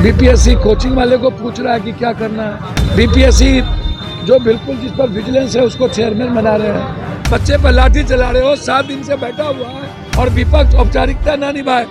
BPSC coaching वाले को पूछ रहा है कि क्या करना है। बीपीएससी जो बिल्कुल जिस पर विजिलेंस है उसको चेयरमैन बना रहे हैं। बच्चे पर लाठी चला रहे हो, 7 दिन से बैठा हुआ है और विपक्ष औपचारिकता ना निभाए,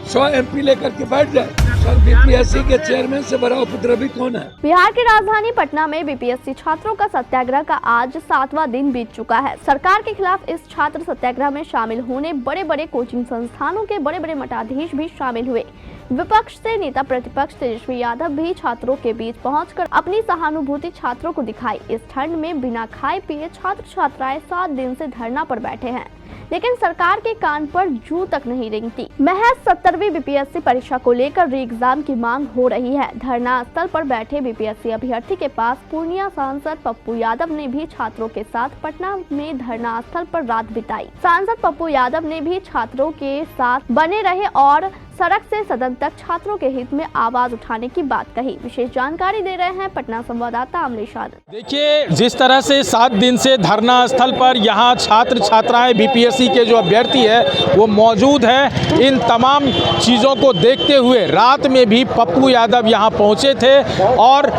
100 MP लेकर के बैठ जाए। सर, बीपीएससी के चेयरमैन से बड़ा उपद्रवी कौन है? बिहार की राजधानी पटना में बीपीएससी छात्रों का सत्याग्रह का आज 7वां दिन बीत चुका है। सरकार के खिलाफ इस छात्र सत्याग्रह में शामिल होने बड़े बड़े कोचिंग संस्थानों के बड़े बड़े मठाधीश भी शामिल हुए। विपक्ष से नेता प्रतिपक्ष तेजस्वी यादव भी छात्रों के बीच पहुंचकर अपनी सहानुभूति छात्रों को दिखाई। इस ठंड में बिना खाए पिए छात्र छात्राएं 7 दिन से धरना पर बैठे हैं, लेकिन सरकार के कान पर जू तक नहीं रेंगती। महज 70वीं बीपीएससी परीक्षा को लेकर री एग्जाम की मांग हो रही है। धरना स्थल पर बैठे बीपीएससी अभ्यर्थी के पास पूर्णिया सांसद पप्पू यादव ने भी छात्रों के साथ पटना में धरना स्थल पर रात बिताई। सांसद पप्पू यादव ने भी छात्रों के साथ बने रहे और सड़क से सदन तक छात्रों के हित में आवाज उठाने की बात कही। विशेष जानकारी दे रहे हैं पटना संवाददाता अमरीश आदम। देखिए, जिस तरह से 7 दिन से धरना स्थल पर यहाँ छात्र छात्राएं बीपीएससी के जो अभ्यर्थी है वो मौजूद हैं, इन तमाम चीज़ों को देखते हुए रात में भी पप्पू यादव यहाँ पहुँचे थे और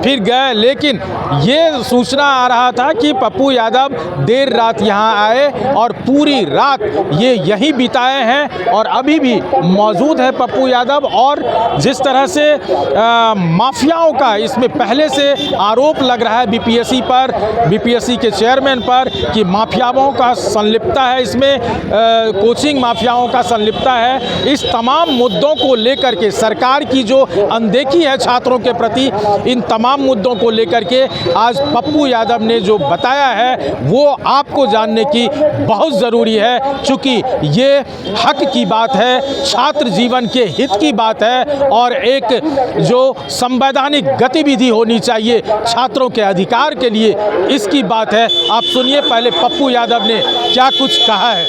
फिर गए, लेकिन ये सूचना आ रहा था कि पप्पू यादव देर रात यहाँ आए और पूरी रात ये यहीं बिताए हैं और अभी भी मौजूद है पप्पू यादव। और जिस तरह से माफियाओं का इसमें पहले से आरोप लग रहा है बीपीएससी पर, बीपीएससी के चेयरमैन पर, कि माफियाओं का संलिप्तता है इसमें, कोचिंग माफियाओं का संलिप्तता है। इस तमाम मुद्दों को लेकर के सरकार की जो अनदेखी है छात्रों के प्रति, इन तमाम मुद्दों को लेकर के आज पप्पू यादव ने जो बताया है वो आपको जानने की बहुत ज़रूरी है, क्योंकि ये हक की बात है, छात्र जीवन के हित की बात है और एक जो संवैधानिक गतिविधि होनी चाहिए छात्रों के अधिकार के लिए, इसकी बात है। आप सुनिए पहले पप्पू यादव ने क्या कुछ कहा है।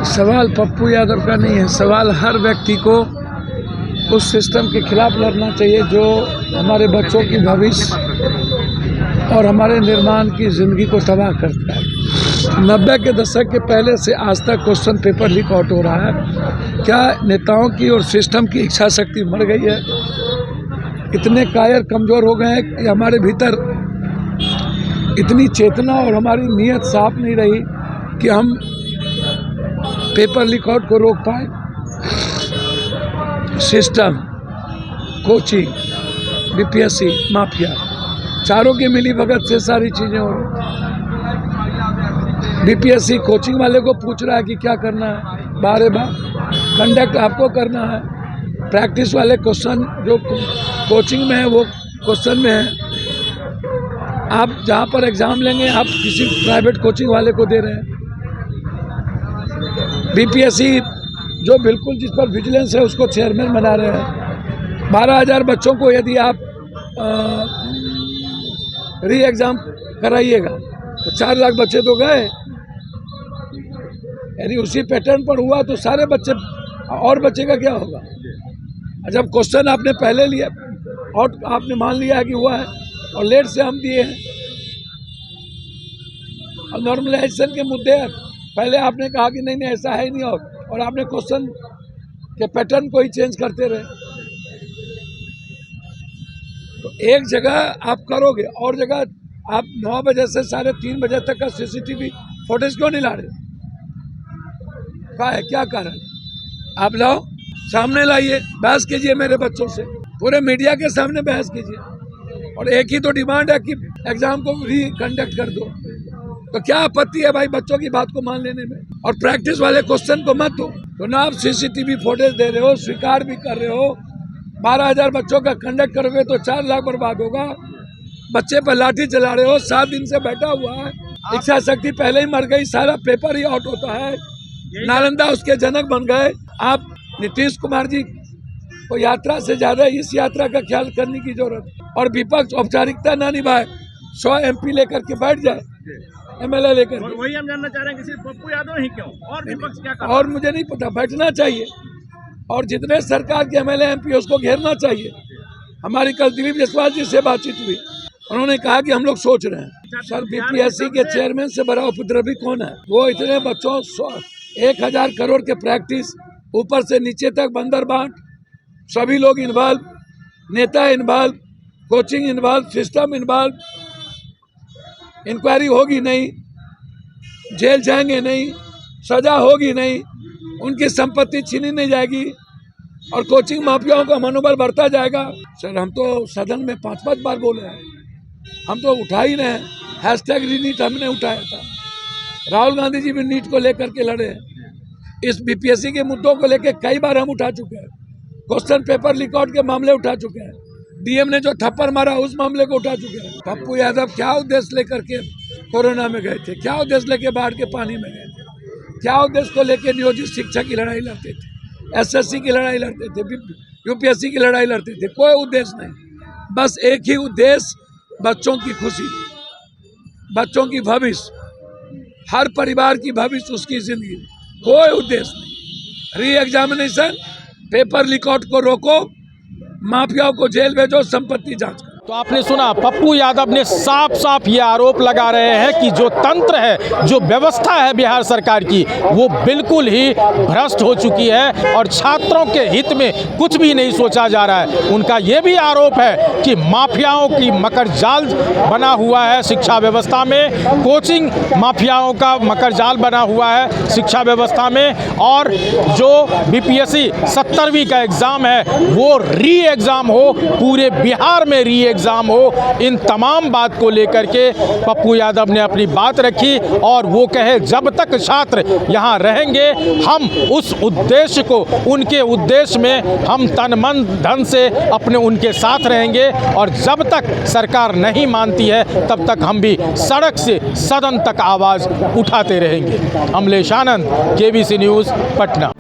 सवाल पप्पू यादव का नहीं है, सवाल हर व्यक्ति को उस सिस्टम के खिलाफ लड़ना चाहिए जो हमारे बच्चों की भविष्य और हमारे निर्माण की जिंदगी को तबाह करता है। 90 के दशक के पहले से आज तक क्वेश्चन पेपर लीक आउट हो रहा है। क्या नेताओं की और सिस्टम की इच्छा शक्ति मर गई है? इतने कायर कमज़ोर हो गए हैं कि हमारे भीतर इतनी चेतना और हमारी नीयत साफ नहीं रही कि हम पेपर लीक आउट को रोक पाए। सिस्टम, कोचिंग, बीपीएससी, माफिया, चारों की मिली भगत से सारी चीज़ें हो रही। बीपीएससी कोचिंग वाले को पूछ रहा है कि क्या करना है। बारे बार कंडक्ट आपको करना है। प्रैक्टिस वाले क्वेश्चन जो कोचिंग में है वो क्वेश्चन में है। आप जहाँ पर एग्ज़ाम लेंगे आप किसी प्राइवेट कोचिंग वाले को दे रहे हैं। बीपीएससी जो बिल्कुल जिस पर विजिलेंस है उसको चेयरमैन बना रहे हैं। 12,000 बच्चों को यदि आप री एग्ज़ाम कराइएगा तो 4 लाख बच्चे तो गए। यदि उसी पैटर्न पर हुआ तो सारे बच्चे, और बच्चे का क्या होगा? जब क्वेश्चन आपने पहले लिया और आपने मान लिया है कि हुआ है और लेट से हम दिए हैं, और नॉर्मलाइजेशन के मुद्दे पहले आपने कहा कि नहीं ऐसा है ही नहीं, और आपने क्वेश्चन के पैटर्न को ही चेंज करते रहे। तो एक जगह आप करोगे और जगह आप 9 बजे से 3:30 बजे तक का सीसीटीवी फुटेज क्यों नहीं ला रहे? क्या है, क्या कारण? आप लाओ, सामने लाइए, बहस कीजिए मेरे बच्चों से, पूरे मीडिया के सामने बहस कीजिए। और एक ही तो डिमांड है कि एग्जाम को री कंडक्ट कर दो, तो क्या आपत्ति है भाई बच्चों की बात को मान लेने में? और प्रैक्टिस वाले क्वेश्चन को मत दो। तो ना आप सीसीटीवी फुटेज दे रहे हो, स्वीकार भी कर रहे हो। 12,000 बच्चों का कंडक्ट करोगे तो 4 लाख बर्बाद होगा। बच्चे पर लाठी चला रहे हो, 7 दिन से बैठा हुआ है, इच्छा शक्ति पहले ही मर गई, सारा पेपर ही आउट होता है। नालंदा उसके जनक बन गए। आप नीतीश कुमार जी को यात्रा से ज्यादा इस यात्रा का ख्याल करने की जरूरत है। और विपक्ष औपचारिकता ना निभाए, 100 MP लेकर के बैठ जाए, MLA लेकर के। वही हम जानना चाह रहे हैं कि सिर्फ पप्पू यादव ही क्यों, और विपक्ष क्या कर? और मुझे नहीं पता, बैठना चाहिए और जितने सरकार के MLA MP उसको घेरना चाहिए। हमारी कल दिलीप जायसवाल जी से बातचीत हुई, उन्होंने कहा कि हम लोग सोच रहे हैं। सर, बीपीएससी के चेयरमैन से बड़ा उपद्रवी कौन है? वो इतने बच्चों 1000 करोड़ के प्रैक्टिस, ऊपर से नीचे तक बंदर बांट, सभी लोग इन्वॉल्व, नेता involve, coaching involve, system involve, inquiry होगी नहीं, जेल जाएंगे नहीं, सजा होगी नहीं, उनकी संपत्ति छीनी नहीं जाएगी और कोचिंग माफियाओं का मनोबल बढ़ता जाएगा। सर हम तो सदन में 5-5 बार बोले हैं, हम तो उठा ही नहीं, हैशटैग नीट हमने उठाया था, राहुल गांधी जी भी नीट को लेकर के लड़े हैं, इस बीपीएससी के मुद्दों को लेकर कई बार हम उठा चुके हैं, क्वेश्चन पेपर लीक आउट के मामले उठा चुके हैं, डीएम ने जो थप्पड़ मारा उस मामले को उठा चुके हैं। पप्पू यादव क्या उद्देश्य लेकर के कोरोना में गए थे, क्या उद्देश्य लेके बाढ़ के पानी में गए थे, क्या उद्देश्य को लेके नियोजित शिक्षा की लड़ाई लड़ते थे, एसएससी की लड़ाई लड़ते थे, यूपीएससी की लड़ाई लड़ते थे, कोई उद्देश्य नहीं, बस एक ही उद्देश्य, बच्चों की खुशी, बच्चों की भविष्य, हर परिवार की भविष्य, उसकी जिंदगी, कोई उद्देश्य नहीं। Re examination, paper leak out को रोको, माफियाओं को जेल भेजो, संपत्ति जांच करो। तो आपने सुना, पप्पू यादव ने साफ साफ ये आरोप लगा रहे हैं कि जो तंत्र है, जो व्यवस्था है बिहार सरकार की, वो बिल्कुल ही भ्रष्ट हो चुकी है और छात्रों के हित में कुछ भी नहीं सोचा जा रहा है। उनका ये भी आरोप है कि माफियाओं की मकर जाल बना हुआ है शिक्षा व्यवस्था में, कोचिंग माफियाओं का मकर जाल बना हुआ है शिक्षा व्यवस्था में, और जो बीपीएससी 70वीं का एग्ज़ाम है वो री एग्ज़ाम हो, पूरे बिहार में री एग्जाम हो। इन तमाम बात को लेकर के पप्पू यादव ने अपनी बात रखी और वो कहे जब तक छात्र यहाँ रहेंगे हम उस उद्देश्य को, उनके उद्देश्य में हम तन मन धन से अपने उनके साथ रहेंगे और जब तक सरकार नहीं मानती है तब तक हम भी सड़क से सदन तक आवाज़ उठाते रहेंगे। अमलेश आनंद, केबीसी न्यूज़, पटना।